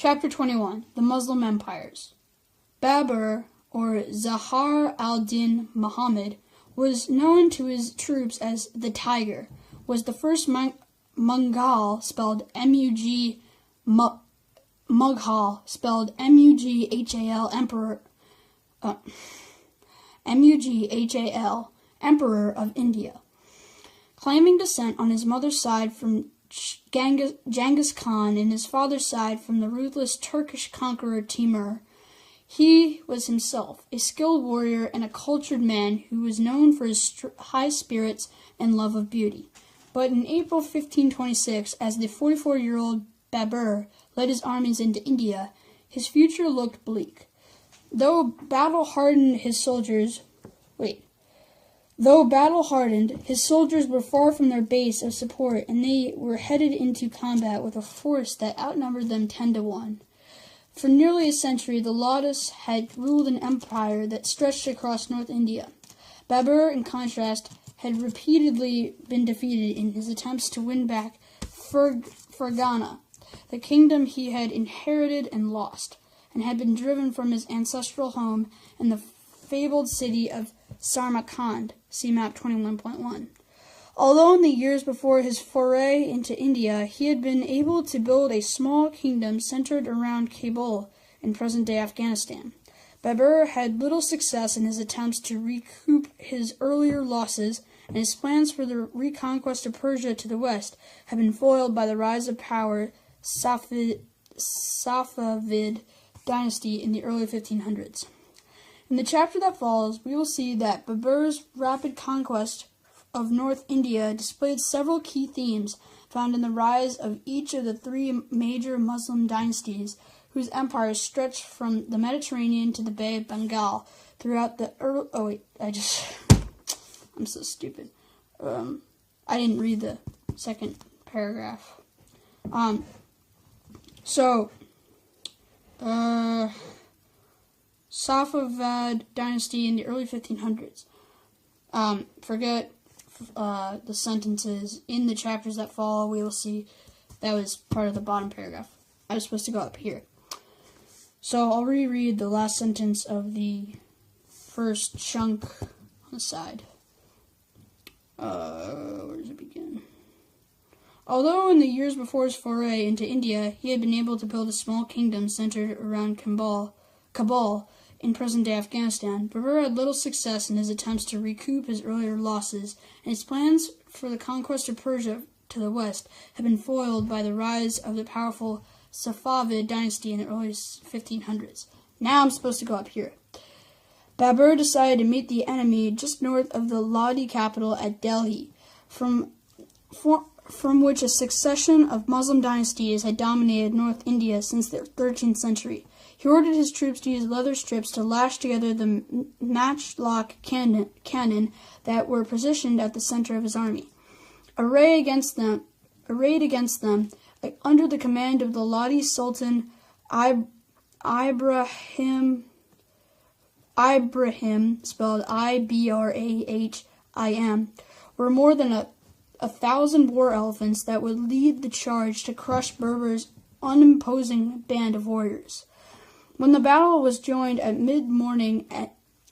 Chapter 21. The Muslim Empires. Babur, or Zahar al-Din Muhammad, was known to his troops as the Tiger, was the first Mughal, spelled M-U-G, Mughal, spelled M-U-G-H-A-L, M-U-G-H-A-L, Emperor of India. Claiming descent on his mother's side from Genghis Khan and his father's side from the ruthless Turkish conqueror Timur, he was himself a skilled warrior and a cultured man who was known for his high spirits and love of beauty. But in April 1526, as the 44-year-old Babur led his armies into India, his future looked bleak. Though battle-hardened, his soldiers were far from their base of support, and they were headed into combat with a force that outnumbered them 10-1. For nearly a century, the Lodis had ruled an empire that stretched across North India. Babur, in contrast, had repeatedly been defeated in his attempts to win back Fergana, the kingdom he had inherited and lost, and had been driven from his ancestral home in the fabled city of Samarkand, see map 21.1. Although in the years before his foray into India, he had been able to build a small kingdom centered around Kabul in present-day Afghanistan, Babur had little success in his attempts to recoup his earlier losses, and his plans for the reconquest of Persia to the west had been foiled by the rise of power Safavid dynasty in the early 1500s. In the chapter that follows, we will see that Babur's rapid conquest of North India displayed several key themes found in the rise of each of the three major Muslim dynasties whose empires stretched from the Mediterranean to the Bay of Bengal throughout the I'm so stupid. I didn't read the second paragraph. Safavid dynasty in the early 1500s. Forget the sentences in the chapters that follow. We will see that was part of the bottom paragraph. I was supposed to go up here. So I'll reread the last sentence of the first chunk on the side. Where does it begin? Although in the years before his foray into India, he had been able to build a small kingdom centered around Kabul in present-day Afghanistan, Babur had little success in his attempts to recoup his earlier losses, and his plans for the conquest of Persia to the west had been foiled by the rise of the powerful Safavid dynasty in the early 1500s. Now I'm supposed to go up here. Babur decided to meet the enemy just north of the Lodi capital at Delhi, from which a succession of Muslim dynasties had dominated North India since the 13th century. He ordered his troops to use leather strips to lash together the matchlock cannon that were positioned at the center of his army. Arrayed against them, under the command of the Lodi Sultan Ibrahim, spelled Ibrahim, were more than 1,000 war elephants that would lead the charge to crush Berber's unimposing band of warriors. When the battle was joined at mid-morning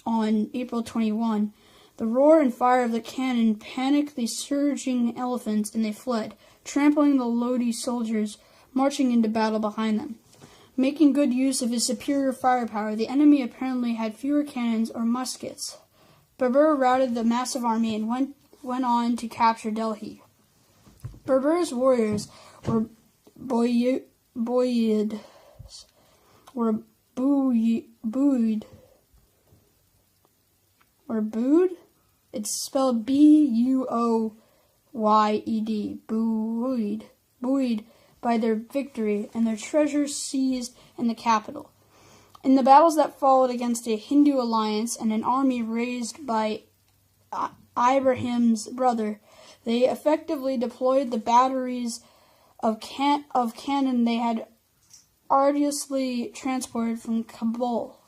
on April 21, the roar and fire of the cannon panicked the surging elephants, and they fled, trampling the Lodi soldiers marching into battle behind them. Making good use of his superior firepower, the enemy apparently had fewer cannons or muskets. Babur routed the massive army and went on to capture Delhi. Babur's warriors were buoyed. It's spelled B-U-O-Y-E-D. Buoyed by their victory and their treasures seized in the capital. In the battles that followed against a Hindu alliance and an army raised by Ibrahim's brother, they effectively deployed the batteries of cannon they had arduously transported from Kabul.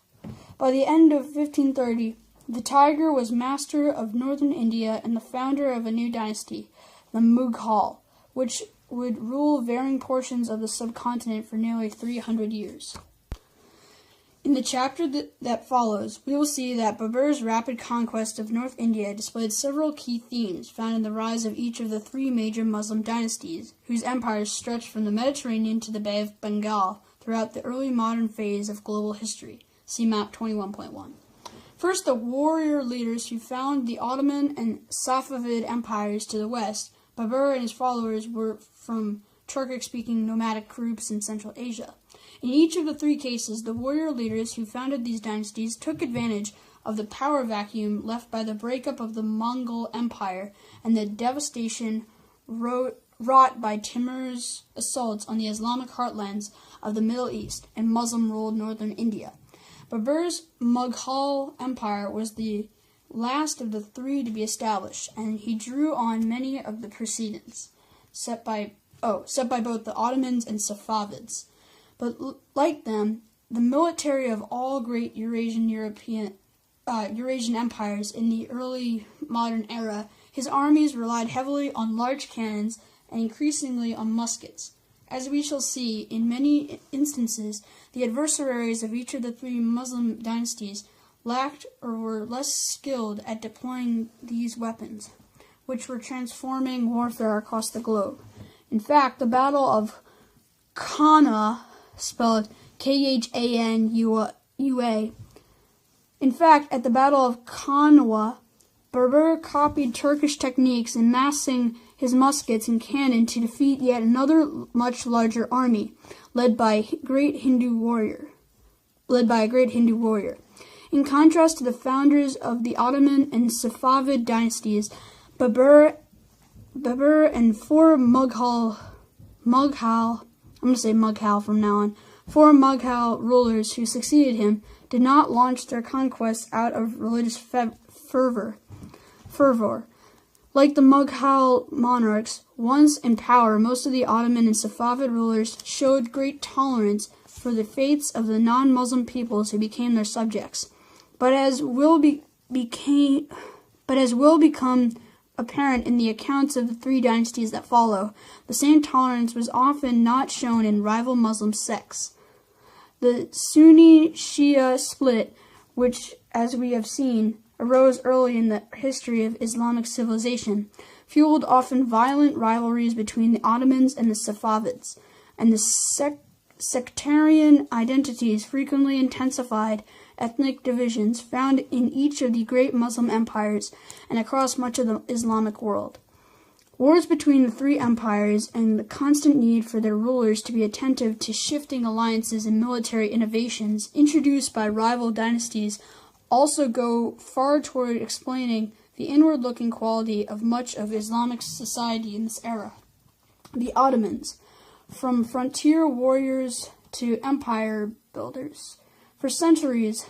By the end of 1530, the Tiger was master of northern India and the founder of a new dynasty, the Mughal, which would rule varying portions of the subcontinent for nearly 300 years. In the chapter that follows, we will see that Babur's rapid conquest of North India displayed several key themes found in the rise of each of the three major Muslim dynasties, whose empires stretched from the Mediterranean to the Bay of Bengal throughout the early modern phase of global history. See map 21.1. First, the warrior leaders who found the Ottoman and Safavid empires to the west. Babur and his followers were from Turkic-speaking nomadic groups in Central Asia. In each of the three cases, the warrior leaders who founded these dynasties took advantage of the power vacuum left by the breakup of the Mongol Empire and the devastation wrought by Timur's assaults on the Islamic heartlands of the Middle East and Muslim-ruled northern India. Babur's Mughal Empire was the last of the three to be established, and he drew on many of the precedents set by both the Ottomans and Safavids. But like them, the military of all great Eurasian empires in the early modern era, his armies relied heavily on large cannons and increasingly on muskets. As we shall see, in many instances, the adversaries of each of the three Muslim dynasties lacked or were less skilled at deploying these weapons, which were transforming warfare across the globe. In fact, the Battle of Kanwa, spelled Khanua. In fact, at the Battle of Kanwa, Babur copied Turkish techniques in massing his muskets and cannon to defeat yet another much larger army, led by a great Hindu warrior. In contrast to the founders of the Ottoman and Safavid dynasties, Babur and four Mughal rulers who succeeded him did not launch their conquests out of religious fervor. Like the Mughal monarchs, once in power, most of the Ottoman and Safavid rulers showed great tolerance for the faiths of the non-Muslim peoples who became their subjects. But as will become apparent in the accounts of the three dynasties that follow, the same tolerance was often not shown in rival Muslim sects. The Sunni-Shia split, which, as we have seen, arose early in the history of Islamic civilization, fueled often violent rivalries between the Ottomans and the Safavids, and the sectarian identities frequently intensified ethnic divisions found in each of the great Muslim empires and across much of the Islamic world. Wars between the three empires and the constant need for their rulers to be attentive to shifting alliances and military innovations introduced by rival dynasties also go far toward explaining the inward-looking quality of much of Islamic society in this era. The Ottomans, from frontier warriors to empire builders. For centuries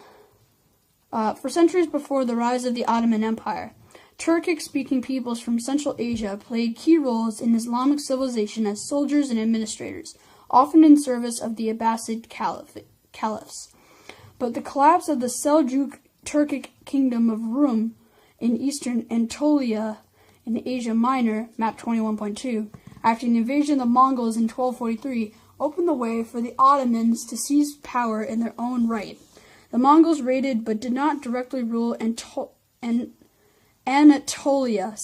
before the rise of the Ottoman Empire, Turkic-speaking peoples from Central Asia played key roles in Islamic civilization as soldiers and administrators, often in service of the Abbasid caliphs. But the collapse of the Seljuk Turkic kingdom of Rum in eastern Anatolia in Asia Minor, map 21.2, after the invasion of the Mongols in 1243, opened the way for the Ottomans to seize power in their own right. The Mongols raided but did not directly rule Anatolia,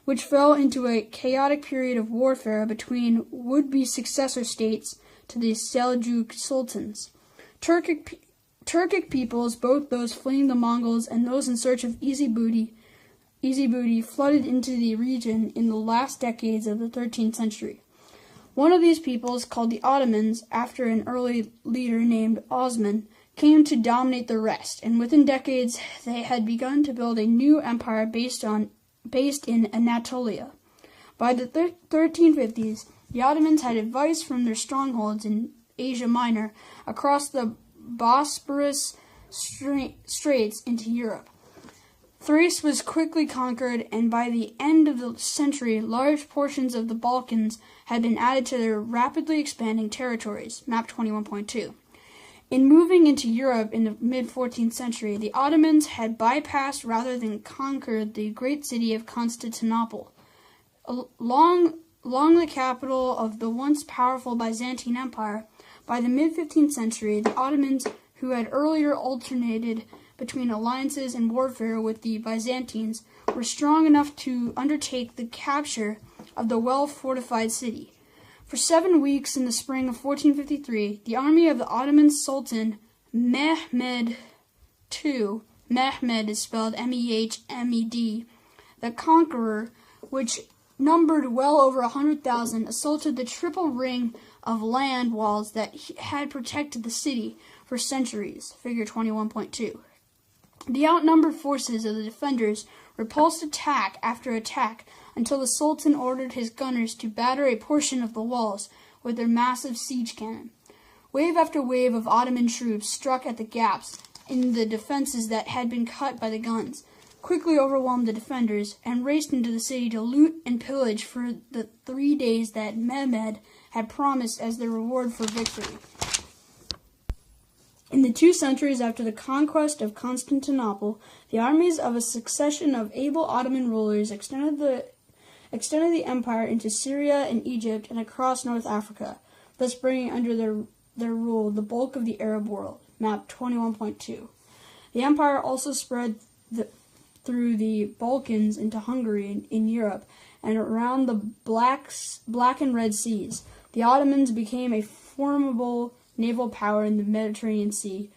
which fell into a chaotic period of warfare between would-be successor states to the Seljuk sultans. Turkic peoples, both those fleeing the Mongols and those in search of easy booty, flooded into the region in the last decades of the 13th century. One of these peoples, called the Ottomans, after an early leader named Osman, came to dominate the rest, and within decades they had begun to build a new empire based in Anatolia. By the 1350s, the Ottomans had advice from their strongholds in Asia Minor across the Bosporus Straits into Europe. Thrace was quickly conquered, and by the end of the century, large portions of the Balkans had been added to their rapidly expanding territories, map 21.2. In moving into Europe in the mid-14th century, the Ottomans had bypassed rather than conquered the great city of Constantinople, Along the capital of the once powerful Byzantine Empire, by the mid-15th century, the Ottomans, who had earlier alternated between alliances and warfare with the Byzantines, were strong enough to undertake the capture of the well-fortified city. For 7 weeks in the spring of 1453, the army of the Ottoman Sultan Mehmed II, Mehmed is spelled Mehmed, the Conqueror, which numbered well over 100,000, assaulted the triple ring of land walls that had protected the city for centuries, figure 21.2. The outnumbered forces of the defenders repulsed attack after attack until the Sultan ordered his gunners to batter a portion of the walls with their massive siege cannon. Wave after wave of Ottoman troops struck at the gaps in the defenses that had been cut by the guns, quickly overwhelmed the defenders, and raced into the city to loot and pillage for the 3 days that Mehmed had promised as their reward for victory. In the 2 centuries after the conquest of Constantinople, the armies of a succession of able Ottoman rulers extended the empire into Syria and Egypt and across North Africa, thus bringing under their rule the bulk of the Arab world, map 21.2. The empire also spread through the Balkans into Hungary in Europe and around the Black and Red Seas. The Ottomans became a formidable naval power in the Mediterranean Sea.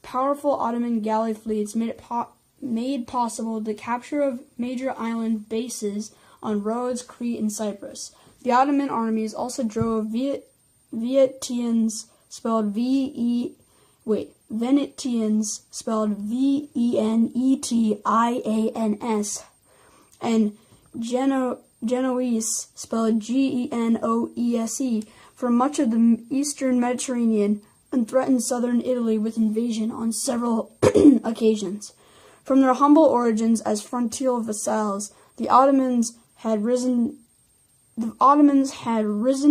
Powerful Ottoman galley fleets made possible the capture of major island bases on Rhodes, Crete, and Cyprus. The Ottoman armies also drove Venetians, spelled Venetians, spelled Venetians, and Genoese, spelled Genoese, from much of the eastern Mediterranean and threatened southern Italy with invasion on several occasions. From their humble origins as frontier vassals, the Ottomans had risen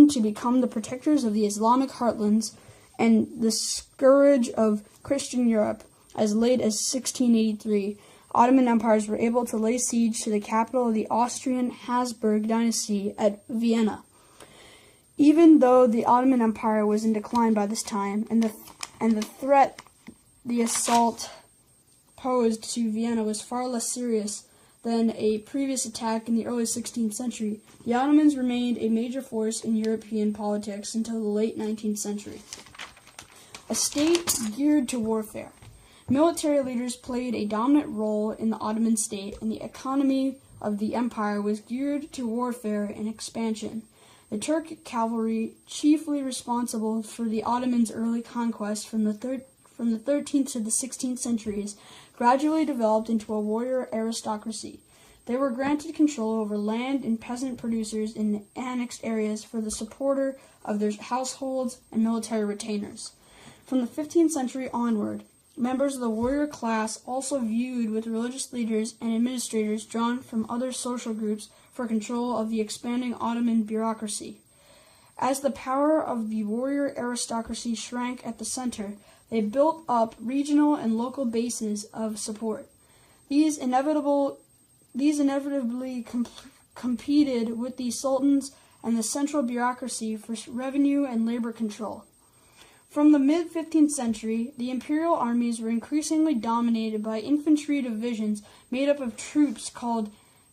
to become the protectors of the Islamic heartlands and the scourge of Christian Europe. As late as 1683, Ottoman empires were able to lay siege to the capital of the Austrian Habsburg dynasty at Vienna. Even though the Ottoman Empire was in decline by this time, and the threat the assault posed to Vienna was far less serious than a previous attack in the early 16th century, the Ottomans remained a major force in European politics until the late 19th century. A state geared to warfare. Military leaders played a dominant role in the Ottoman state, and the economy of the empire was geared to warfare and expansion. The Turkic cavalry, chiefly responsible for the Ottomans' early conquest from the 13th to the 16th centuries, gradually developed into a warrior aristocracy. They were granted control over land and peasant producers in annexed areas for the support of their households and military retainers. From the 15th century onward, members of the warrior class also viewed with religious leaders and administrators drawn from other social groups for control of the expanding Ottoman bureaucracy. As the power of the warrior aristocracy shrank at the center, they built up regional and local bases of support. These inevitably competed with the sultans and the central bureaucracy for revenue and labor control. From the mid-15th century, the imperial armies were increasingly dominated by infantry divisions made up of troops called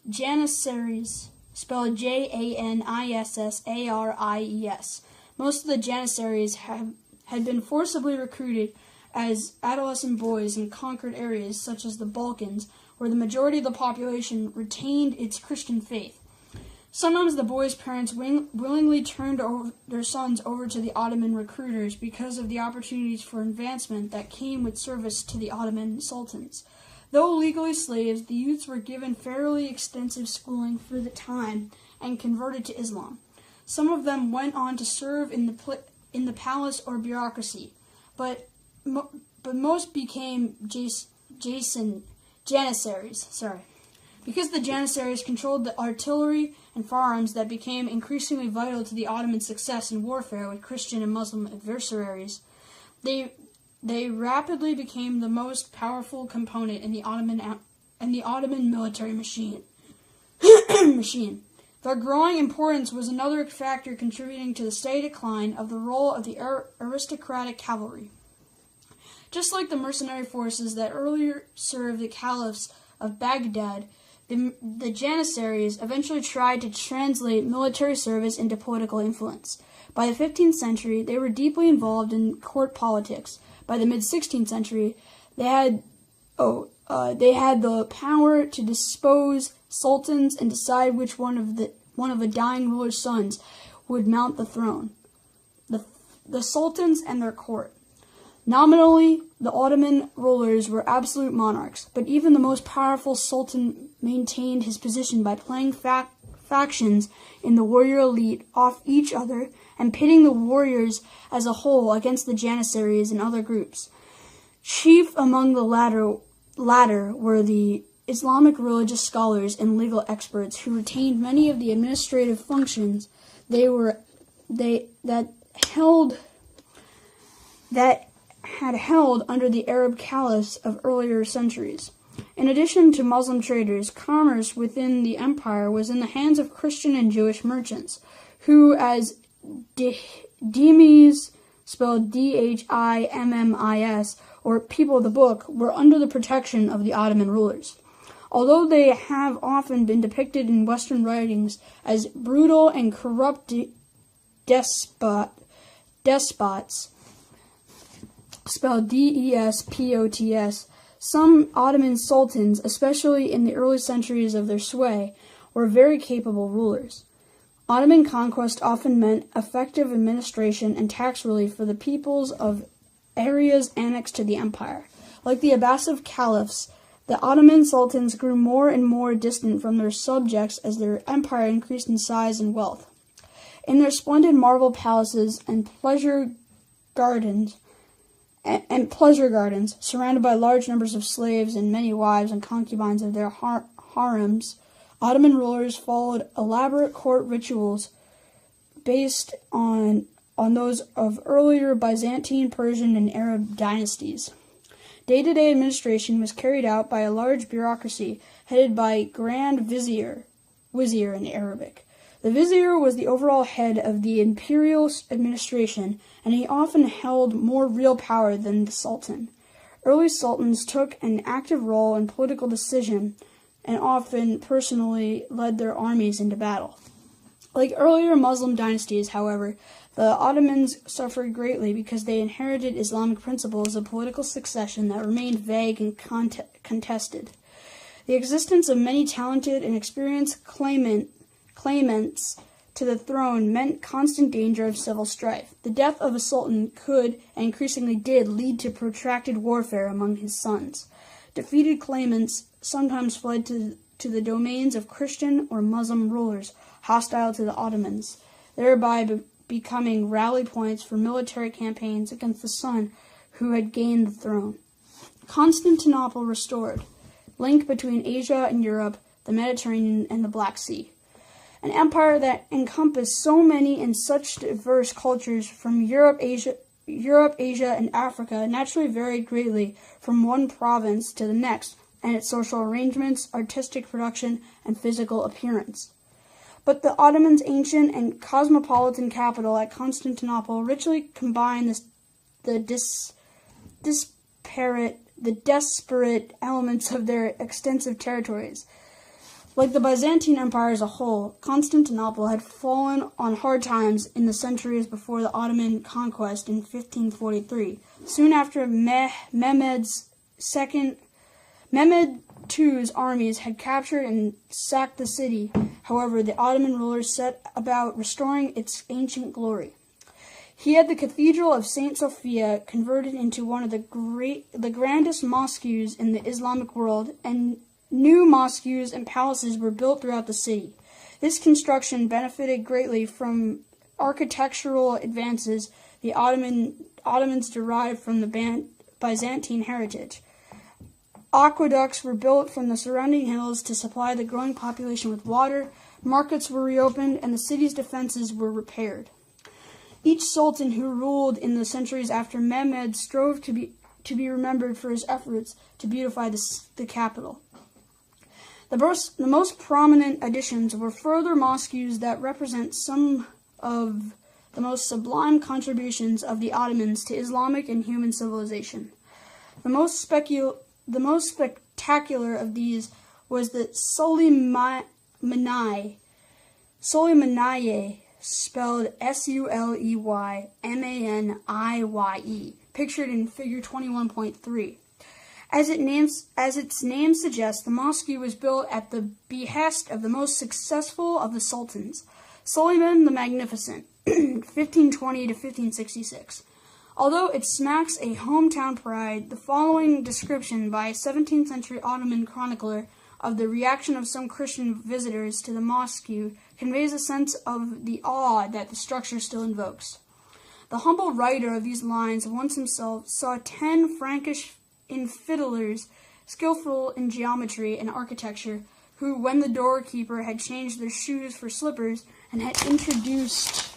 Janissaries, spelled Janissaries. Most of the Janissaries had been forcibly recruited as adolescent boys in conquered areas such as the Balkans, where the majority of the population retained its Christian faith. Sometimes the boys' parents willingly turned their sons over to the Ottoman recruiters because of the opportunities for advancement that came with service to the Ottoman sultans. Though legally slaves, the youths were given fairly extensive schooling for the time and converted to Islam. Some of them went on to serve in the palace or bureaucracy, but most became Janissaries. Because the Janissaries controlled the artillery and firearms that became increasingly vital to the Ottoman success in warfare with Christian and Muslim adversaries, they rapidly became the most powerful component in the Ottoman military machine. Their growing importance was another factor contributing to the steady decline of the role of the aristocratic cavalry. Just like the mercenary forces that earlier served the caliphs of Baghdad, the Janissaries eventually tried to translate military service into political influence. By the 15th century, they were deeply involved in court politics. By the mid-16th century, they had the power to depose sultans and decide which one of the dying ruler's sons would mount the throne. The sultans and their court. Nominally, the Ottoman rulers were absolute monarchs, but even the most powerful sultan maintained his position by playing factions in the warrior elite off each other and pitting the warriors as a whole against the Janissaries and other groups. Chief among the latter were the Islamic religious scholars and legal experts who retained many of the administrative functions that had held under the Arab caliphs of earlier centuries. In addition to Muslim traders, commerce within the empire was in the hands of Christian and Jewish merchants, who, as dhimmis, spelled Dhimmis, or people of the book, were under the protection of the Ottoman rulers. Although they have often been depicted in Western writings as brutal and corrupt despots, spelled Despots, some Ottoman sultans, especially in the early centuries of their sway, were very capable rulers. Ottoman conquest often meant effective administration and tax relief for the peoples of areas annexed to the empire. Like the Abbasid caliphs, the Ottoman sultans grew more and more distant from their subjects as their empire increased in size and wealth. In their splendid marble palaces and pleasure gardens, surrounded by large numbers of slaves and many wives and concubines of their harems, Ottoman rulers followed elaborate court rituals based on those of earlier Byzantine, Persian, and Arab dynasties. Day-to-day administration was carried out by a large bureaucracy headed by Grand Vizier in Arabic. The vizier was the overall head of the imperial administration, and he often held more real power than the sultan. Early sultans took an active role in political decision and often personally led their armies into battle. Like earlier Muslim dynasties, however, the Ottomans suffered greatly because they inherited Islamic principles of political succession that remained vague and contested. The existence of many talented and experienced claimants to the throne meant constant danger of civil strife. The death of a sultan could, and increasingly did, lead to protracted warfare among his sons. Defeated claimants sometimes fled to the domains of Christian or Muslim rulers hostile to the Ottomans, thereby becoming rally points for military campaigns against the son who had gained the throne. Constantinople restored, link between Asia and Europe, the Mediterranean, and the Black Sea. An empire that encompassed so many and such diverse cultures from Europe, Asia, and Africa naturally varied greatly from one province to the next, and its social arrangements, artistic production, and physical appearance. But the Ottomans' ancient and cosmopolitan capital at Constantinople richly combined the disparate elements of their extensive territories. Like the Byzantine Empire as a whole, Constantinople had fallen on hard times in the centuries before the Ottoman conquest in 1543. Soon after Mehmed II's armies had captured and sacked the city, however, the Ottoman rulers set about restoring its ancient glory. He had the Cathedral of St. Sophia converted into one of the grandest mosques in the Islamic world, and new mosques and palaces were built throughout the city. This construction benefited greatly from architectural advances the Ottomans derived from the Byzantine heritage. Aqueducts were built from the surrounding hills to supply the growing population with water, markets were reopened, and the city's defenses were repaired. Each sultan who ruled in the centuries after Mehmed strove to be remembered for his efforts to beautify the capital. The most prominent additions were further mosques that represent some of the most sublime contributions of the Ottomans to Islamic and human civilization. The most spectacular of these was the Suleymaniye, spelled Suleymaniye, pictured in Figure 21.3. As its name suggests, the mosque was built at the behest of the most successful of the sultans, Suleiman the Magnificent, 1520 to 1566. Although it smacks a hometown pride, the following description by a 17th century Ottoman chronicler of the reaction of some Christian visitors to the mosque conveys a sense of the awe that the structure still invokes. The humble writer of these lines once himself saw 10 Frankish infidels skillful in geometry and architecture, who, when the doorkeeper had changed their shoes for slippers and had introduced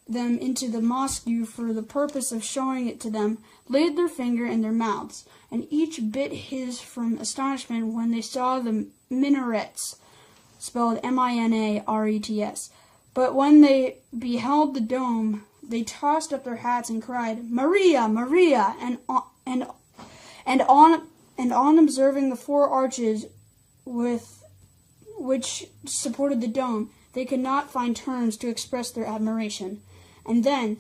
them into the mosque for the purpose of showing it to them, laid their finger in their mouths, and each bit his from astonishment when they saw the minarets, spelled Minarets. But when they beheld the dome, they tossed up their hats and cried, "Maria, Maria!" And on observing the 4 arches which supported the dome, they could not find terms to express their admiration. And the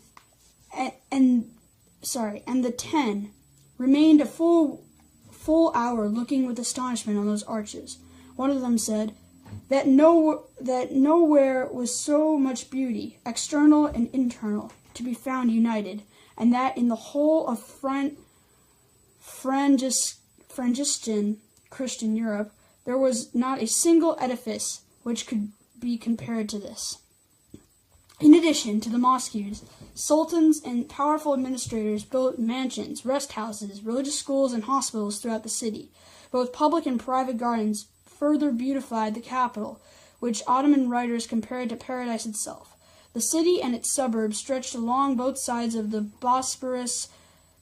10 remained a full hour looking with astonishment on those arches. One of them said that nowhere was so much beauty, external and internal, to be found united, and that in the whole of Frangiscan Christian Europe there was not a single edifice which could be compared to this. In addition to the mosques, sultans and powerful administrators built mansions, rest houses, religious schools, and hospitals throughout the city. Both public and private gardens further beautified the capital, which Ottoman writers compared to paradise itself. The city and its suburbs stretched along both sides of the Bosporus,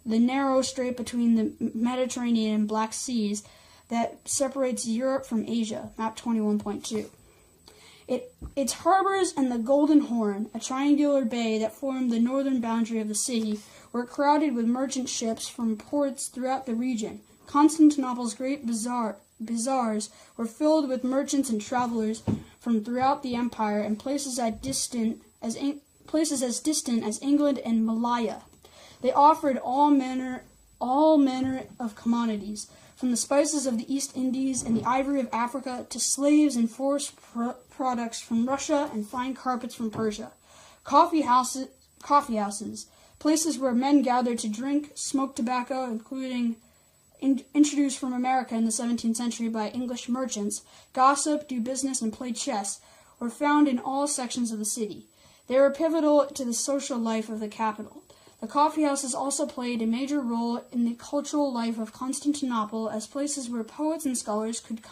the narrow strait between the Mediterranean and Black Seas that separates Europe from Asia, map 21.2. Its harbors and the Golden Horn, a triangular bay that formed the northern boundary of the city, were crowded with merchant ships from ports throughout the region. Constantinople's great bazaars were filled with merchants and travelers from throughout the empire and places as distant as England and Malaya. They offered all manner of commodities, from the spices of the East Indies and the ivory of Africa to slaves and forest products from Russia and fine carpets from Persia. Coffee houses, places where men gathered to drink, smoke tobacco, including introduced from America in the 17th century by English merchants, gossip, do business, and play chess, were found in all sections of the city. They were pivotal to the social life of the capital. The coffeehouses also played a major role in the cultural life of Constantinople as places where poets and scholars could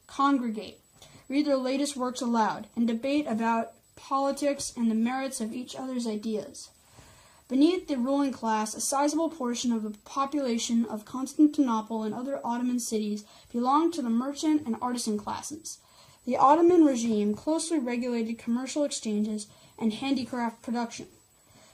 congregate, read their latest works aloud, and debate about politics and the merits of each other's ideas. Beneath the ruling class, a sizable portion of the population of Constantinople and other Ottoman cities belonged to the merchant and artisan classes. The Ottoman regime closely regulated commercial exchanges and handicraft production.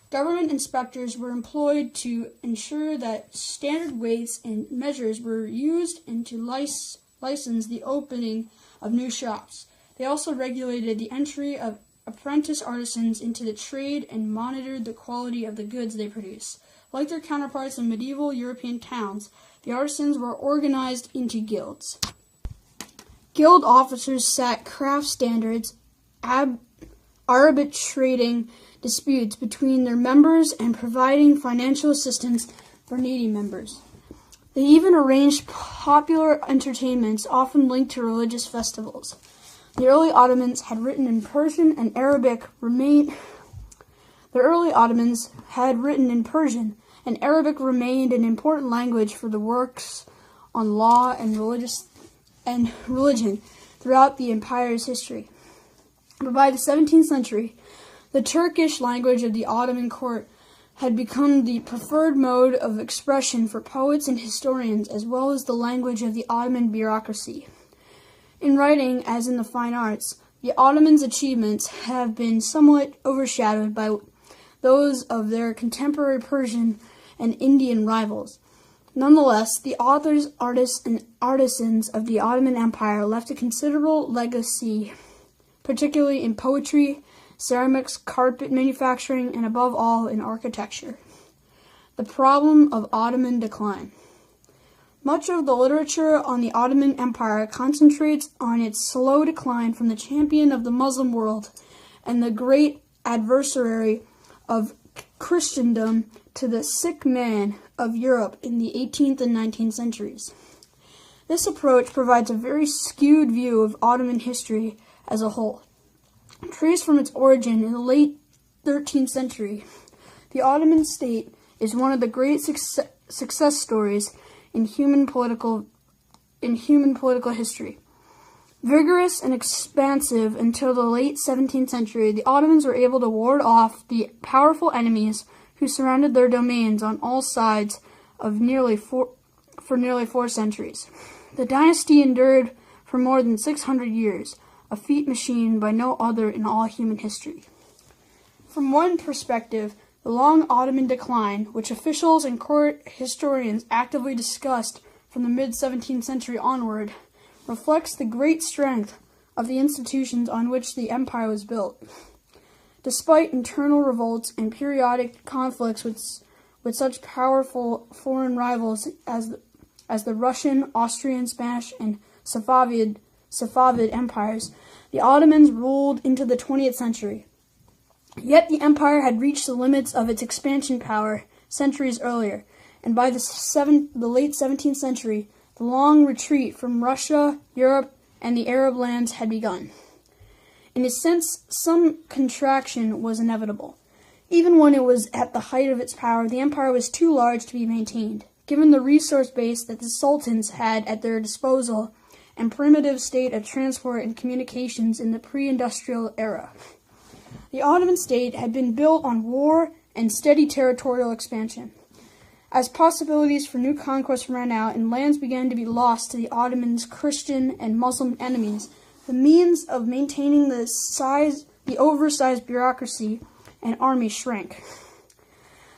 Government inspectors were employed to ensure that standard weights and measures were used and to license the opening of new shops. They also regulated the entry of apprentice artisans into the trade and monitored the quality of the goods they produced. Like their counterparts in medieval European towns, the artisans were organized into guilds. Guild officers set craft standards, arbitrating disputes between their members and providing financial assistance for needy members. They even arranged popular entertainments, often linked to religious festivals. The early Ottomans had written in Persian and Arabic remained an important language for the works on law and religion throughout the empire's history. But by the 17th century, the Turkish language of the Ottoman court had become the preferred mode of expression for poets and historians, as well as the language of the Ottoman bureaucracy. In writing, as in the fine arts, the Ottomans' achievements have been somewhat overshadowed by those of their contemporary Persian and Indian rivals. Nonetheless, the authors, artists, and artisans of the Ottoman Empire left a considerable legacy, particularly in poetry, ceramics, carpet manufacturing, and above all, in architecture. The problem of Ottoman decline. Much of the literature on the Ottoman Empire concentrates on its slow decline from the champion of the Muslim world and the great adversary of Christendom to the sick man of Europe in the 18th and 19th centuries. This approach provides a very skewed view of Ottoman history as a whole. Traced from its origin in the late 13th century, the Ottoman state is one of the great success stories in human political history. Vigorous and expansive until the late 17th century, the Ottomans were able to ward off the powerful enemies who surrounded their domains on all sides for nearly 4 centuries. The dynasty endured for more than 600 years, a feat machined by no other in all human history. From one perspective, the long Ottoman decline, which officials and court historians actively discussed from the mid-17th century onward, reflects the great strength of the institutions on which the empire was built. Despite internal revolts and periodic conflicts with such powerful foreign rivals as the Russian, Austrian, Spanish, and Safavid empires, the Ottomans ruled into the 20th century. Yet the empire had reached the limits of its expansion power centuries earlier, and by the late 17th century, the long retreat from Russia, Europe, and the Arab lands had begun. In a sense, some contraction was inevitable. Even when it was at the height of its power, the empire was too large to be maintained, given the resource base that the sultans had at their disposal and primitive state of transport and communications in the pre-industrial era. The Ottoman state had been built on war and steady territorial expansion. As possibilities for new conquest ran out and lands began to be lost to the Ottomans' Christian and Muslim enemies, the means of maintaining the oversized bureaucracy and army shrank.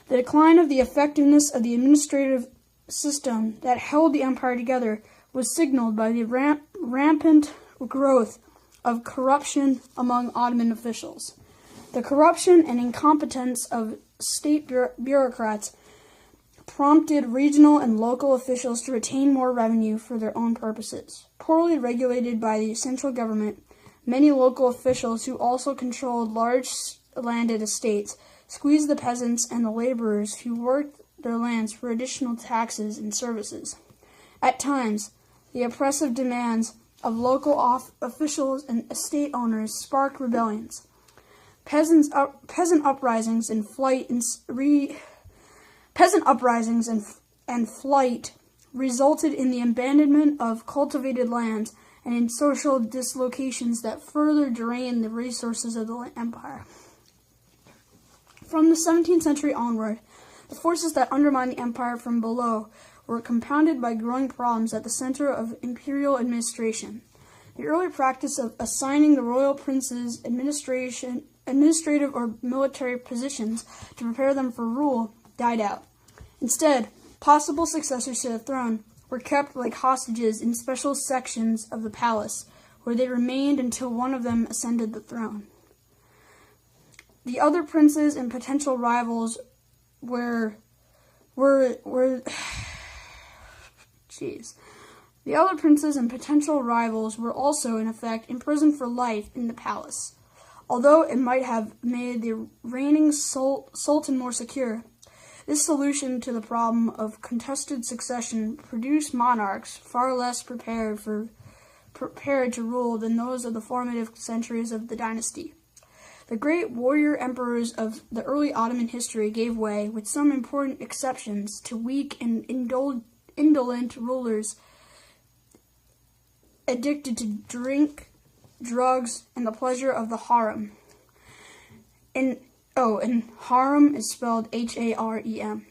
The decline of the effectiveness of the administrative system that held the empire together was signaled by the rampant growth of corruption among Ottoman officials. The corruption and incompetence of state bureaucrats prompted regional and local officials to retain more revenue for their own purposes. Poorly regulated by the central government, many local officials who also controlled large landed estates squeezed the peasants and the laborers who worked their lands for additional taxes and services. At times, the oppressive demands of local officials and estate owners sparked rebellions. Peasant uprisings and flight resulted in the abandonment of cultivated lands and in social dislocations that further drained the resources of the empire. From the 17th century onward, the forces that undermined the empire from below were compounded by growing problems at the center of imperial administration. The early practice of assigning the royal princes administrative or military positions to prepare them for rule died out. Instead, possible successors to the throne were kept like hostages in special sections of the palace, where they remained until one of them ascended the throne. The other princes and potential rivals were The other princes and potential rivals were also, in effect, imprisoned for life in the palace. Although it might have made the reigning sultan more secure, this solution to the problem of contested succession produced monarchs far less prepared to rule than those of the formative centuries of the dynasty. The great warrior emperors of the early Ottoman history gave way, with some important exceptions, to weak and indolent rulers addicted to drink, drugs, and the pleasure of the harem. And harem is spelled Harem.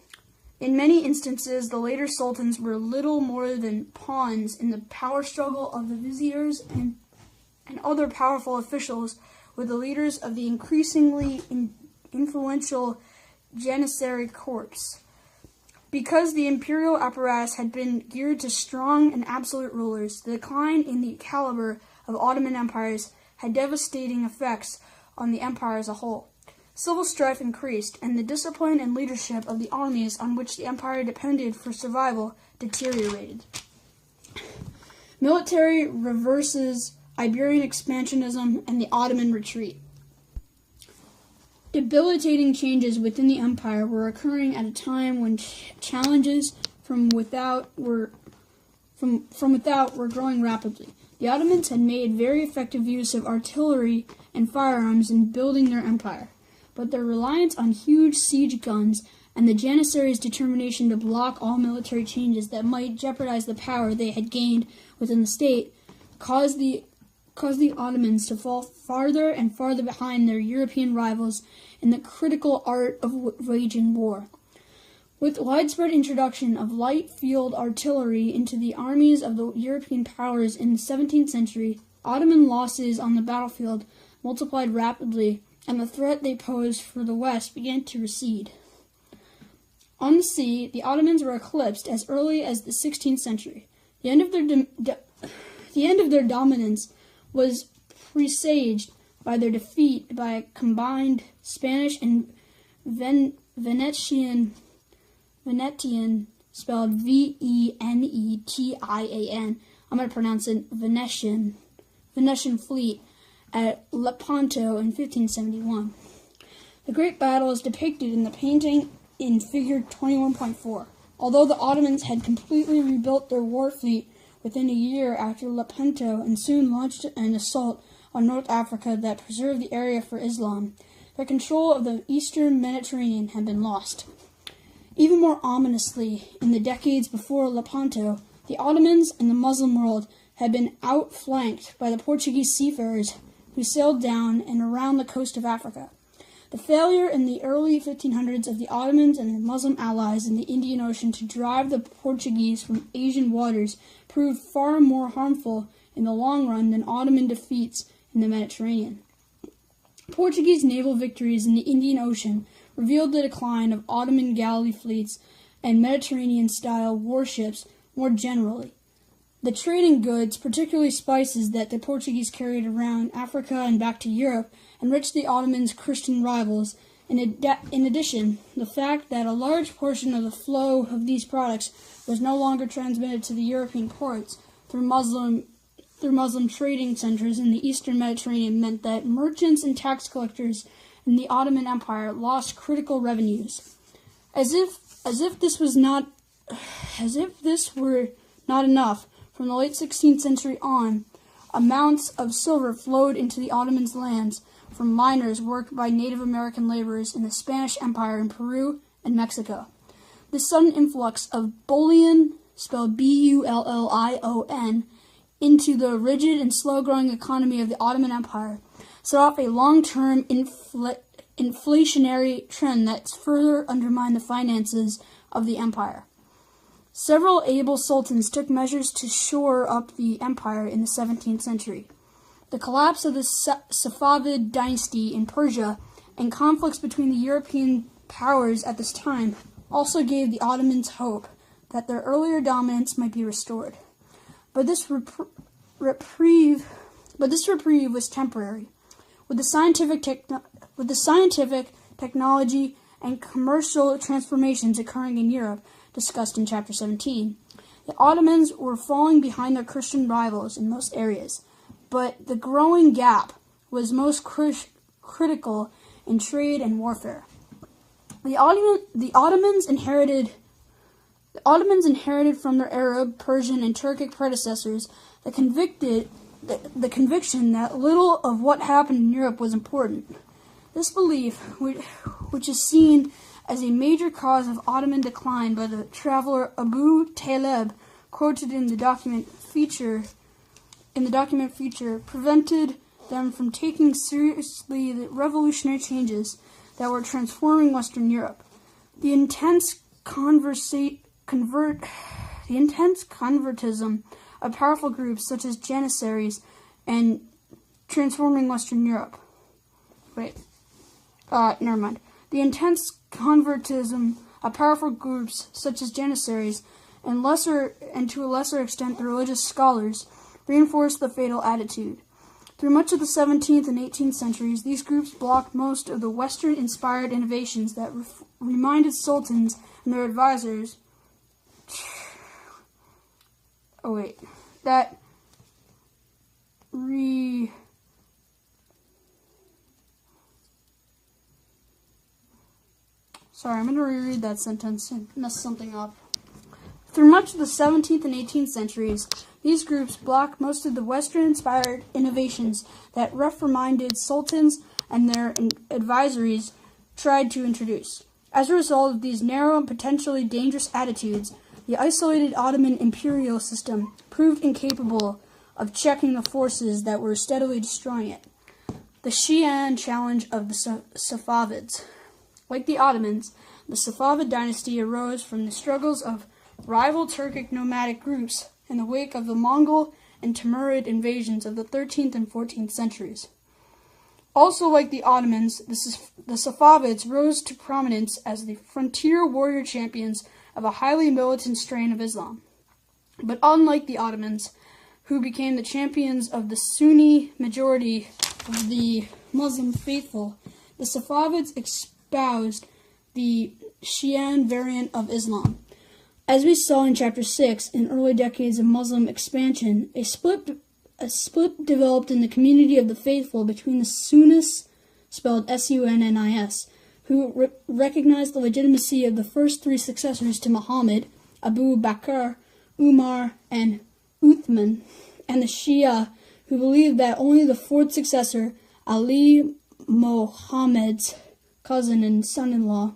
In many instances, the later sultans were little more than pawns in the power struggle of the viziers and other powerful officials with the leaders of the increasingly influential Janissary corps. Because the imperial apparatus had been geared to strong and absolute rulers, the decline in the caliber of Ottoman empires had devastating effects on the empire as a whole. Civil strife increased, and the discipline and leadership of the armies on which the empire depended for survival deteriorated. Military reverses, Iberian expansionism, and the Ottoman retreat. Debilitating changes within the empire were occurring at a time when challenges from without were growing rapidly. The Ottomans had made very effective use of artillery and firearms in building their empire, but their reliance on huge siege guns and the Janissaries' determination to block all military changes that might jeopardize the power they had gained within the state caused the Ottomans to fall farther and farther behind their European rivals in the critical art of waging war. With widespread introduction of light field artillery into the armies of the European powers in the 17th century, Ottoman losses on the battlefield multiplied rapidly, and the threat they posed for the West began to recede. On the sea, the Ottomans were eclipsed as early as the 16th century. The end of their dominance was presaged by their defeat by a combined Spanish and Venetian, spelled Venetian. I'm going to pronounce it Venetian fleet at Lepanto in 1571. The Great Battle is depicted in the painting in figure 21.4. Although the Ottomans had completely rebuilt their war fleet within a year after Lepanto and soon launched an assault on North Africa that preserved the area for Islam, their control of the eastern Mediterranean had been lost. Even more ominously, in the decades before Lepanto, the Ottomans and the Muslim world had been outflanked by the Portuguese seafarers who sailed down and around the coast of Africa. The failure in the early 1500s of the Ottomans and their Muslim allies in the Indian Ocean to drive the Portuguese from Asian waters proved far more harmful in the long run than Ottoman defeats in the Mediterranean. Portuguese naval victories in the Indian Ocean revealed the decline of Ottoman galley fleets and Mediterranean-style warships more generally. The trading goods, particularly spices that the Portuguese carried around Africa and back to Europe, enriched the Ottomans' Christian rivals. In addition, the fact that a large portion of the flow of these products was no longer transmitted to the European ports through Muslim trading centers in the eastern Mediterranean meant that merchants and tax collectors in the Ottoman Empire lost critical revenues. As if this were not enough, from the late 16th century on, amounts of silver flowed into the Ottomans' lands from miners worked by Native American laborers in the Spanish Empire in Peru and Mexico. This sudden influx of bullion, spelled Bullion, into the rigid and slow-growing economy of the Ottoman Empire set off a long-term inflationary trend that further undermined the finances of the empire. Several able sultans took measures to shore up the empire in the 17th century. The collapse of the Safavid dynasty in Persia and conflicts between the European powers at this time also gave the Ottomans hope that their earlier dominance might be restored. But this reprieve was temporary. With the scientific technology and commercial transformations occurring in Europe, discussed in Chapter 17, the Ottomans were falling behind their Christian rivals in most areas, but the growing gap was most critical in trade and warfare. The Ottomans inherited from their Arab, Persian, and Turkic predecessors the conviction that little of what happened in Europe was important. This belief, which is seen as a major cause of Ottoman decline by the traveler Abu Taleb, quoted in the document feature, prevented them from taking seriously the revolutionary changes that were transforming Western Europe. The intense convertism of powerful groups such as Janissaries and transforming Western Europe. Never mind. The intense convertism of powerful groups such as Janissaries and to a lesser extent the religious scholars reinforced the fatal attitude. Through much of the 17th and 18th centuries, these groups blocked most of the Western-inspired innovations that reminded sultans and their advisors Sorry, I'm going to reread that sentence and mess something up. Through much of the 17th and 18th centuries, these groups blocked most of the Western-inspired innovations that rough-minded sultans and their advisories tried to introduce. As a result of these narrow and potentially dangerous attitudes, the isolated Ottoman imperial system proved incapable of checking the forces that were steadily destroying it. The Shi'an challenge of the Safavids. Like the Ottomans, the Safavid dynasty arose from the struggles of rival Turkic nomadic groups in the wake of the Mongol and Timurid invasions of the 13th and 14th centuries. Also like the Ottomans, the Safavids rose to prominence as the frontier warrior champions of a highly militant strain of Islam. But unlike the Ottomans, who became the champions of the Sunni majority of the Muslim faithful, the Safavids espoused the Shi'an variant of Islam. As we saw in Chapter 6, in early decades of Muslim expansion, a split developed in the community of the faithful between the Sunnis, spelled Sunnis, who recognized the legitimacy of the first three successors to Muhammad, Abu Bakr, Umar, and Uthman, and the Shia, who believed that only the fourth successor, Ali, Muhammad's cousin and son-in-law,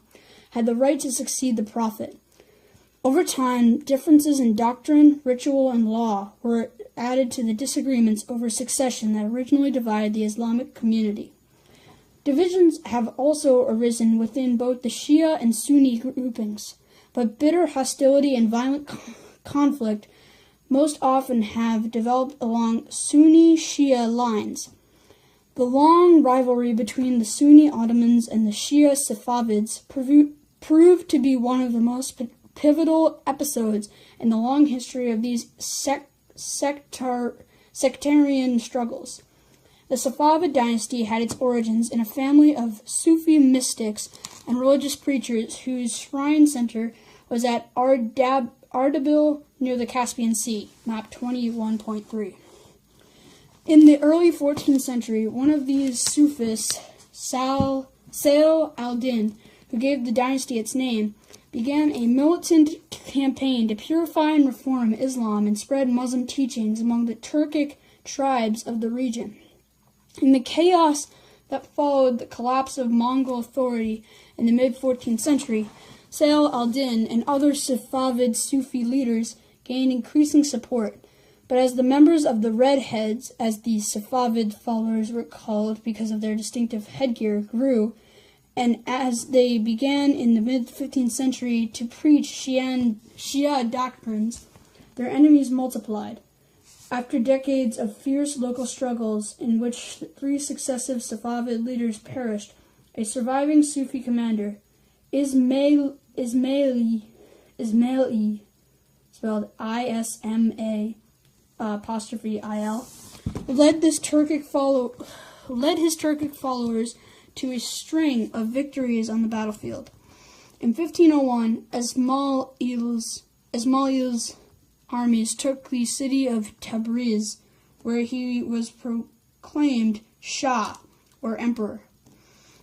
had the right to succeed the Prophet. Over time, differences in doctrine, ritual, and law were added to the disagreements over succession that originally divided the Islamic community. Divisions have also arisen within both the Shia and Sunni groupings, but bitter hostility and violent conflict most often have developed along Sunni-Shia lines. The long rivalry between the Sunni Ottomans and the Shia Safavids proved to be one of the most pivotal episodes in the long history of these sectarian struggles. The Safavid dynasty had its origins in a family of Sufi mystics and religious preachers whose shrine center was at Ardabil near the Caspian Sea, map 21.3. In the early 14th century, one of these Sufis, Sail al-Din, who gave the dynasty its name, began a militant campaign to purify and reform Islam and spread Muslim teachings among the Turkic tribes of the region. In the chaos that followed the collapse of Mongol authority in the mid-14th century, Sail al-Din and other Safavid Sufi leaders gained increasing support. But as the members of the Red Heads, as the Safavid followers were called because of their distinctive headgear, grew, and as they began in the mid-15th century to preach Shia doctrines, their enemies multiplied. After decades of fierce local struggles in which three successive Safavid leaders perished, a surviving Sufi commander, Ismaili, spelled I-S-M-A, apostrophe I-L, led his Turkic followers to a string of victories on the battlefield. In 1501, Ismail's armies took the city of Tabriz, where he was proclaimed Shah, or emperor.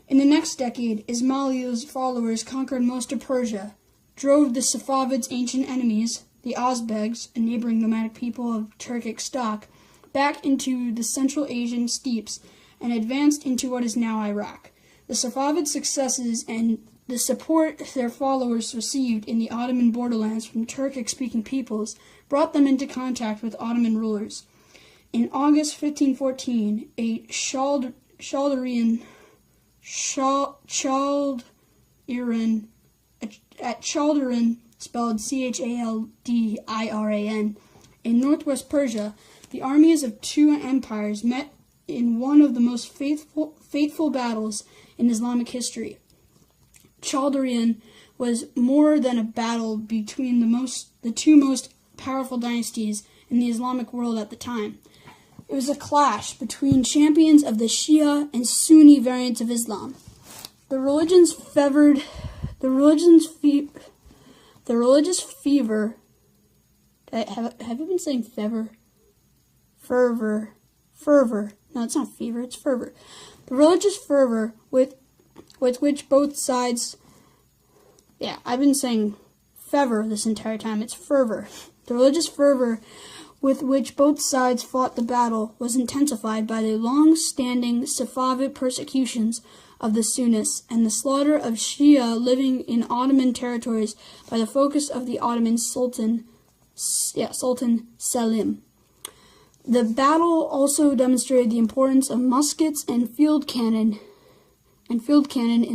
In the next decade, Ismail's followers conquered most of Persia, drove the Safavids' ancient enemies, the Ozbegs, a neighboring nomadic people of Turkic stock, back into the Central Asian steppes, and advanced into what is now Iraq. The Safavid successes and the support their followers received in the Ottoman borderlands from Turkic-speaking peoples brought them into contact with Ottoman rulers. In August 1514, a Chaldean at Chaldiran, spelled Chaldiran, in northwest Persia, the armies of two empires met in one of the most fateful battles in Islamic history. Chaldiran was more than a battle between the two most powerful dynasties in the Islamic world at the time. It was a clash between champions of the Shia and Sunni variants of Islam. The religious fever. Have you been saying fever? Fervor. No, it's not fever, it's fervor. The religious fervor with which both sides... Yeah, I've been saying fever this entire time. It's fervor. The religious fervor with which both sides fought the battle was intensified by the long-standing Safavid persecutions of the Sunnis and the slaughter of Shia living in Ottoman territories by the focus of the Ottoman Sultan Selim. The battle also demonstrated the importance of muskets and field cannon in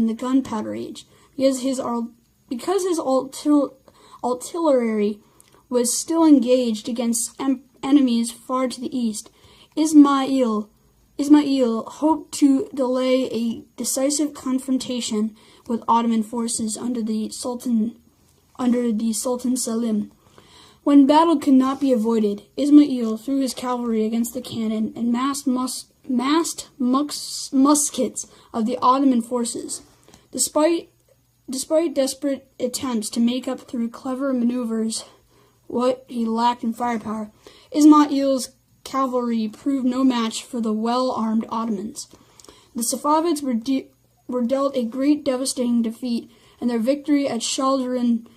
the gunpowder age, because his artillery was still engaged against enemies far to the east. Ismail hoped to delay a decisive confrontation with Ottoman forces under the Sultan Selim. When battle could not be avoided, Ismail threw his cavalry against the cannon and massed muskets of the Ottoman forces. Despite desperate attempts to make up through clever maneuvers what he lacked in firepower, Ismail's cavalry proved no match for the well-armed Ottomans. The Safavids were dealt a great devastating defeat, and their victory at Chaldiran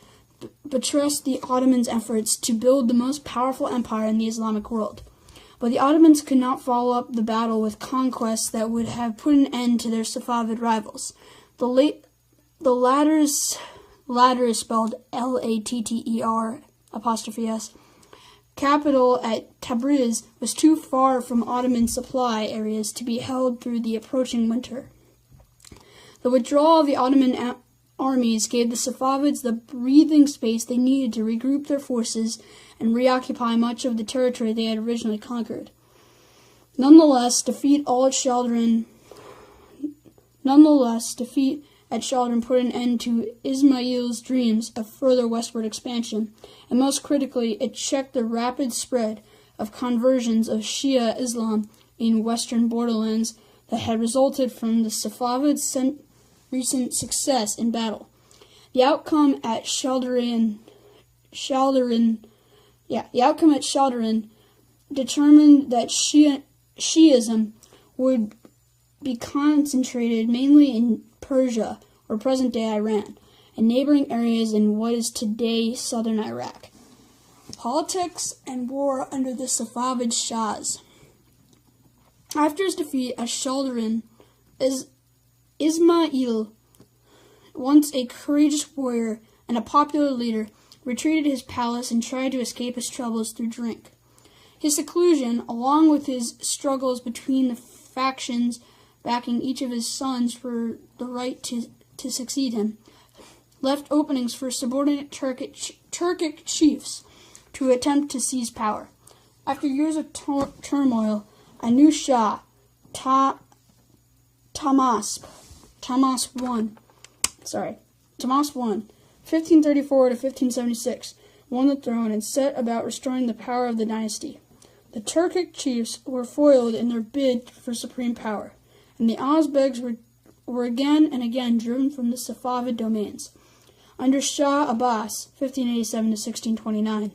buttressed the Ottomans' efforts to build the most powerful empire in the Islamic world. But the Ottomans could not follow up the battle with conquests that would have put an end to their Safavid rivals. The latter is spelled Latter', capital at Tabriz was too far from Ottoman supply areas to be held through the approaching winter. The withdrawal of the Ottoman armies gave the Safavids the breathing space they needed to regroup their forces and reoccupy much of the territory they had originally conquered. Nonetheless, defeat at Chaldiran put an end to Ismail's dreams of further westward expansion, and most critically, it checked the rapid spread of conversions of Shia Islam in western borderlands that had resulted from the Safavids' recent success in battle. The outcome at Chaldiran determined that Shiism would be concentrated mainly in Persia, or present-day Iran, and neighboring areas in what is today southern Iraq. Politics and war under the Safavid Shahs. After his defeat at Chaldiran, Ismail, once a courageous warrior and a popular leader, retreated to his palace and tried to escape his troubles through drink. His seclusion, along with his struggles between the factions backing each of his sons for the right to succeed him, left openings for subordinate Turkic chiefs to attempt to seize power. After years of turmoil, a new Shah, Tahmasp I, 1534 to 1576, won the throne and set about restoring the power of the dynasty. The Turkic chiefs were foiled in their bid for supreme power, and the Ozbegs were again and again driven from the Safavid domains. Under Shah Abbas, 1587 to 1629,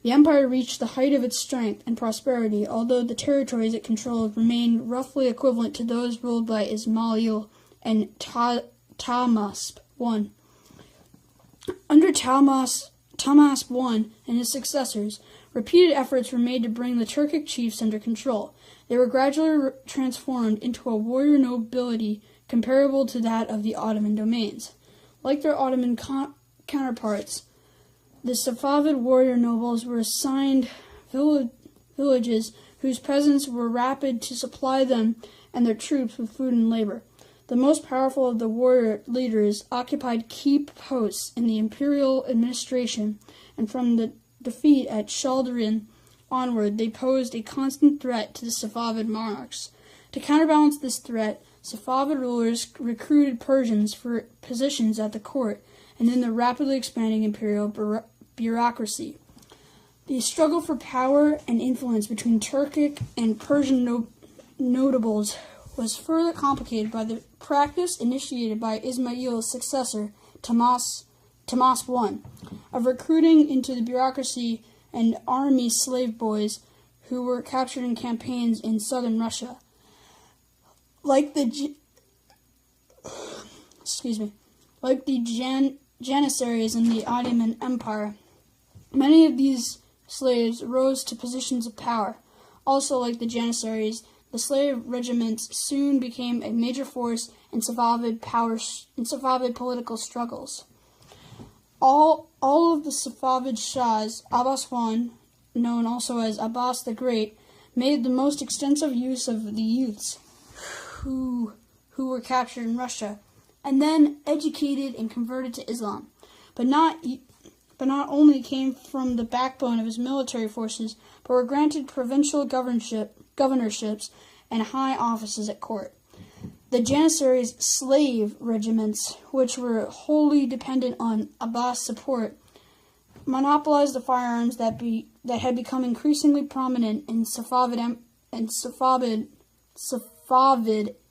the empire reached the height of its strength and prosperity, although the territories it controlled remained roughly equivalent to those ruled by Ismail and Tahmasp I. Under Tahmasp I and his successors, repeated efforts were made to bring the Turkic chiefs under control. They were gradually transformed into a warrior nobility comparable to that of the Ottoman domains. Like their Ottoman counterparts, the Safavid warrior nobles were assigned villages whose peasants were rapid to supply them and their troops with food and labor. The most powerful of the warrior leaders occupied key posts in the imperial administration, and from the defeat at Chaldiran onward, they posed a constant threat to the Safavid monarchs. To counterbalance this threat, Safavid rulers recruited Persians for positions at the court and in the rapidly expanding imperial bureaucracy. The struggle for power and influence between Turkic and Persian notables was further complicated by the practice initiated by Ismail's successor, Tahmasp I, of recruiting into the bureaucracy and army slave boys who were captured in campaigns in southern Russia. Like the Janissaries in the Ottoman Empire, many of these slaves rose to positions of power. Also, like the Janissaries, the slave regiments soon became a major force in Safavid political struggles. All of the Safavid Shahs, Abbas I, known also as Abbas the Great, made the most extensive use of the youths who were captured in Russia, and then educated and converted to Islam, but not only came from the backbone of his military forces, but were granted provincial governorships and high offices at court. The Janissaries' slave regiments, which were wholly dependent on Abbas support, monopolized the firearms that had become increasingly prominent in Safavid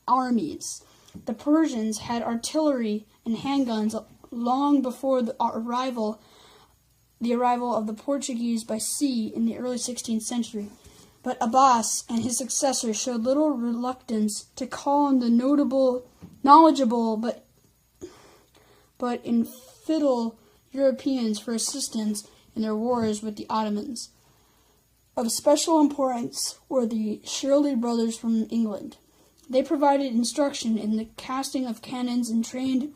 armies. The Persians had artillery and handguns long before the arrival of the Portuguese by sea in the early 16th century. But Abbas and his successors showed little reluctance to call on the knowledgeable but infidel Europeans for assistance in their wars with the Ottomans. Of special importance were the Shirley brothers from England. They provided instruction in the casting of cannons and trained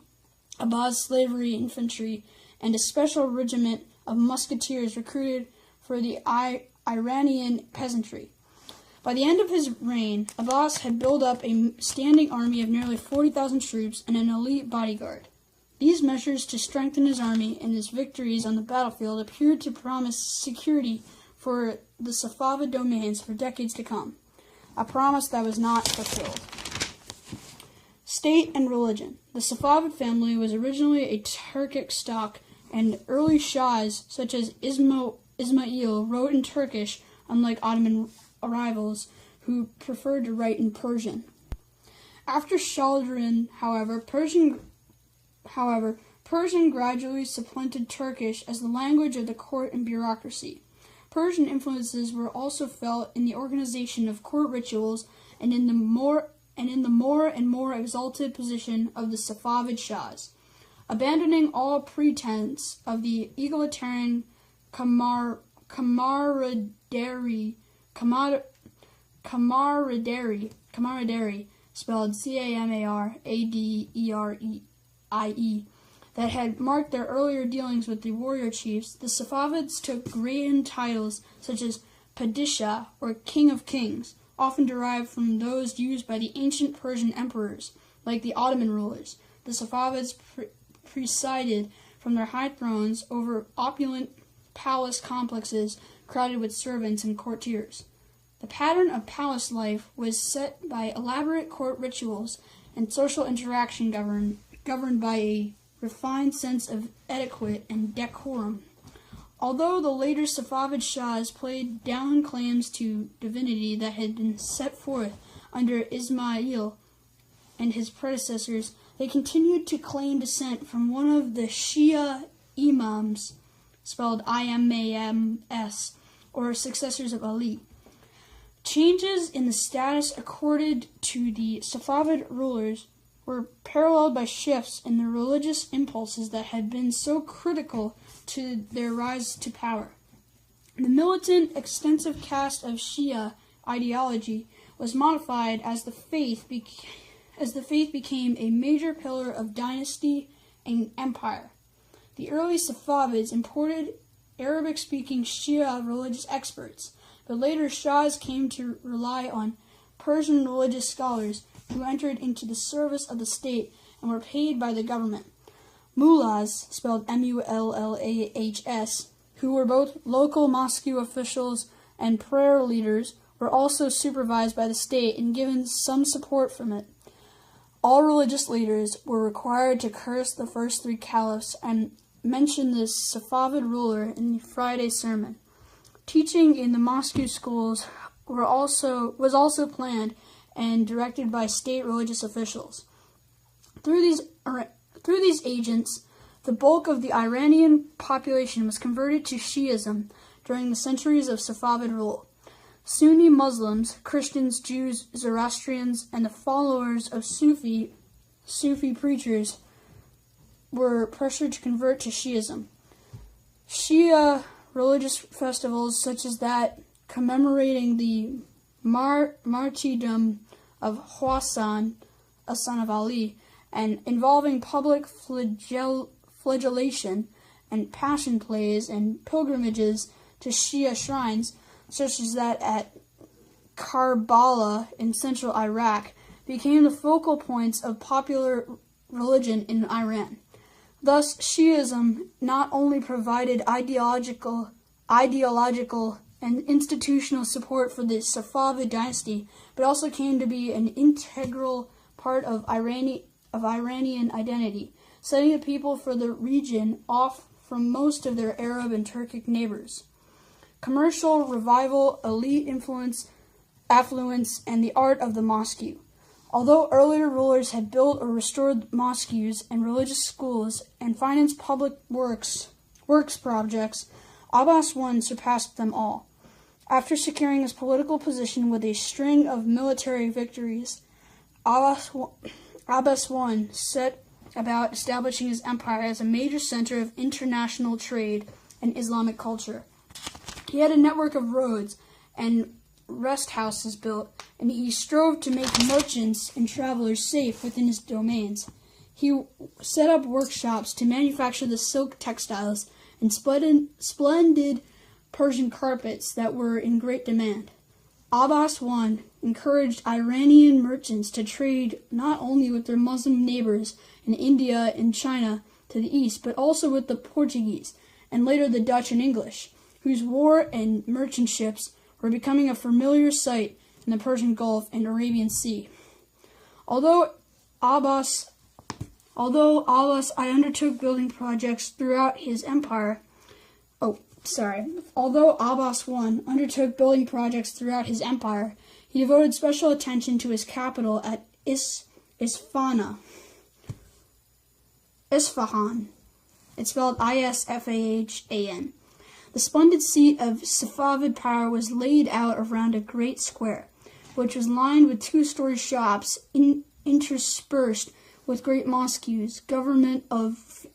Abbas slavery infantry and a special regiment of musketeers recruited for the Iranian peasantry. By the end of his reign, Abbas had built up a standing army of nearly 40,000 troops and an elite bodyguard. These measures to strengthen his army and his victories on the battlefield appeared to promise security for the Safavid domains for decades to come, a promise that was not fulfilled. State and religion. The Safavid family was originally a Turkic stock, and early Shahs, such as Ismail, wrote in Turkish, unlike Ottoman rivals who preferred to write in Persian. After Chaldiran, however, Persian gradually supplanted Turkish as the language of the court and bureaucracy. Persian influences were also felt in the organization of court rituals and in the more and more exalted position of the Safavid Shahs. Abandoning all pretense of the egalitarian camaraderie, spelled Camaraderi, that had marked their earlier dealings with the warrior chiefs, the Safavids took grand titles such as Padishah, or King of Kings, often derived from those used by the ancient Persian emperors, like the Ottoman rulers. The Safavids presided from their high thrones over opulent palace complexes crowded with servants and courtiers. The pattern of palace life was set by elaborate court rituals and social interaction governed by a refined sense of etiquette and decorum. Although the later Safavid Shahs played down claims to divinity that had been set forth under Ismail and his predecessors, they continued to claim descent from one of the Shia imams, spelled Imams, or successors of Ali. Changes in the status accorded to the Safavid rulers were paralleled by shifts in the religious impulses that had been so critical to their rise to power. The militant, extensive caste of Shia ideology was modified as the faith became a major pillar of dynasty and empire. The early Safavids imported Arabic-speaking Shia religious experts, but later Shahs came to rely on Persian religious scholars who entered into the service of the state and were paid by the government. Mullahs, spelled Mullahs, who were both local mosque officials and prayer leaders, were also supervised by the state and given some support from it. All religious leaders were required to curse the first three caliphs and mention the Safavid ruler in the Friday sermon. Teaching in the mosque schools was also planned and directed by state religious officials. Through these agents, the bulk of the Iranian population was converted to Shi'ism during the centuries of Safavid rule. Sunni Muslims, Christians, Jews, Zoroastrians, and the followers of Sufi preachers were pressured to convert to Shi'ism. Shia religious festivals such as that commemorating the martyrdom of Hassan, a son of Ali, and involving public flagellation and passion plays and pilgrimages to Shia shrines, such as that at Karbala in central Iraq, became the focal points of popular religion in Iran. Thus, Shi'ism not only provided ideological and institutional support for the Safavid dynasty, but also came to be an integral part of Iranian identity, setting the people for the region off from most of their Arab and Turkic neighbors. Commercial revival, elite influence, affluence, and the art of the mosque. Although earlier rulers had built or restored mosques and religious schools and financed public works projects, Abbas I surpassed them all. After securing his political position with a string of military victories, Abbas I set about establishing his empire as a major center of international trade and Islamic culture. He had a network of roads and rest houses built, and he strove to make merchants and travelers safe within his domains. He set up workshops to manufacture the silk textiles and splendid Persian carpets that were in great demand. Abbas I encouraged Iranian merchants to trade not only with their Muslim neighbors in India and China to the east, but also with the Portuguese, and later the Dutch and English, whose war and merchant ships were becoming a familiar sight in the Persian Gulf and Arabian Sea. Although Abbas I undertook building projects throughout his empire, Although Abbas I undertook building projects throughout his empire, he devoted special attention to his capital at Isfahan. It's spelled Isfahan. The splendid seat of Safavid power was laid out around a great square, which was lined with two-story shops interspersed with great mosques, government of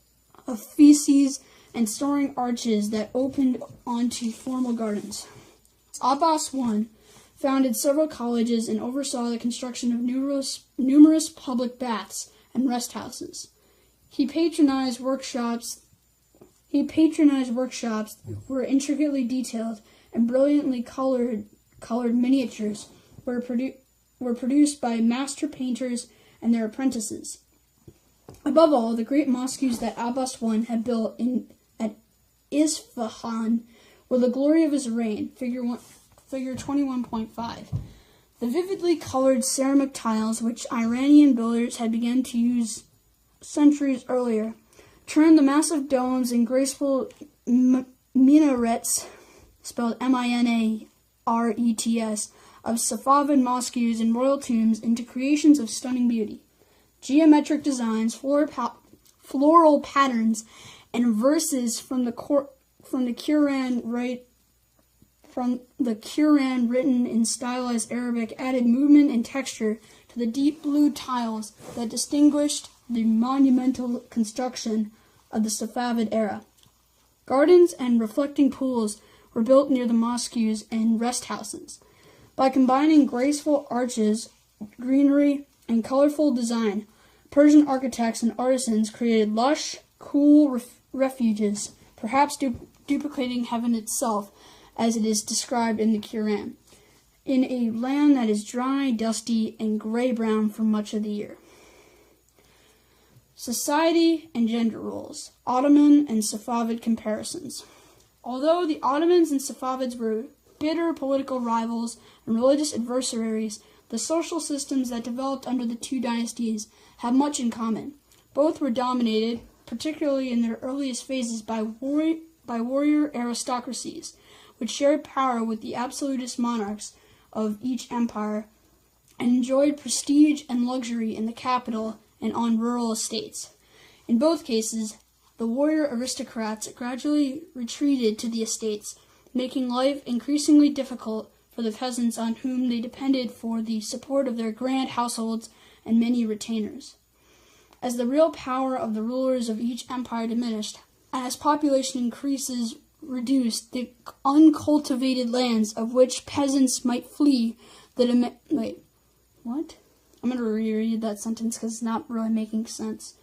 feces, and soaring arches that opened onto formal gardens. Abbas I founded several colleges and oversaw the construction of numerous public baths and rest houses. He patronized workshops where intricately detailed and brilliantly colored miniatures were produced by master painters and their apprentices. Above all, the great mosques that Abbas I had built at Isfahan were the glory of his reign, figure 21.5. The vividly colored ceramic tiles, which Iranian builders had begun to use centuries earlier, turned the massive domes and graceful minarets, spelled Minarets, of Safavid mosques and royal tombs into creations of stunning beauty. Geometric designs, floral patterns, and verses from the Quran written in stylized Arabic added movement and texture to the deep blue tiles that distinguished the monumental construction of the Safavid era. Gardens and reflecting pools were built near the mosques and rest houses. By combining graceful arches, greenery, and colorful design, Persian architects and artisans created lush, cool refuges, perhaps duplicating heaven itself as it is described in the Quran. in a land that is dry, dusty, and gray-brown for much of the year. Society and gender roles. Ottoman and Safavid comparisons. Although the Ottomans and Safavids were bitter political rivals and religious adversaries, the social systems that developed under the two dynasties have much in common. Both were dominated, particularly in their earliest phases, by warrior aristocracies, which shared power with the absolutist monarchs of each empire and enjoyed prestige and luxury in the capital and on rural estates. In both cases, the warrior aristocrats gradually retreated to the estates, making life increasingly difficult for the peasants on whom they depended for the support of their grand households and many retainers. As the real power of the rulers of each empire diminished, and as population increases reduced the uncultivated lands of which peasants might flee, I'm going to reread that sentence because it's not really making sense.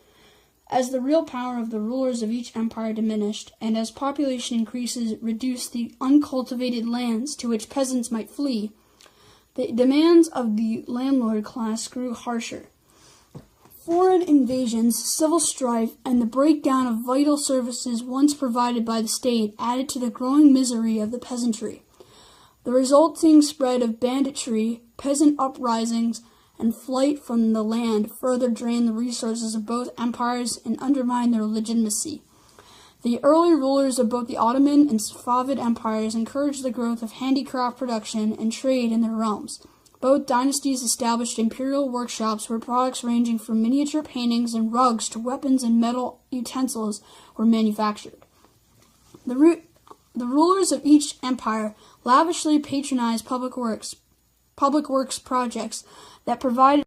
As the real power of the rulers of each empire diminished, and as population increases reduced the uncultivated lands to which peasants might flee, the demands of the landlord class grew harsher. Foreign invasions, civil strife, and the breakdown of vital services once provided by the state added to the growing misery of the peasantry. The resulting spread of banditry, peasant uprisings, and flight from the land further drained the resources of both empires and undermined their legitimacy. The early rulers of both the Ottoman and Safavid empires encouraged the growth of handicraft production and trade in their realms. Both dynasties established imperial workshops where products ranging from miniature paintings and rugs to weapons and metal utensils were manufactured. The rulers of each empire lavishly patronized public works projects that provided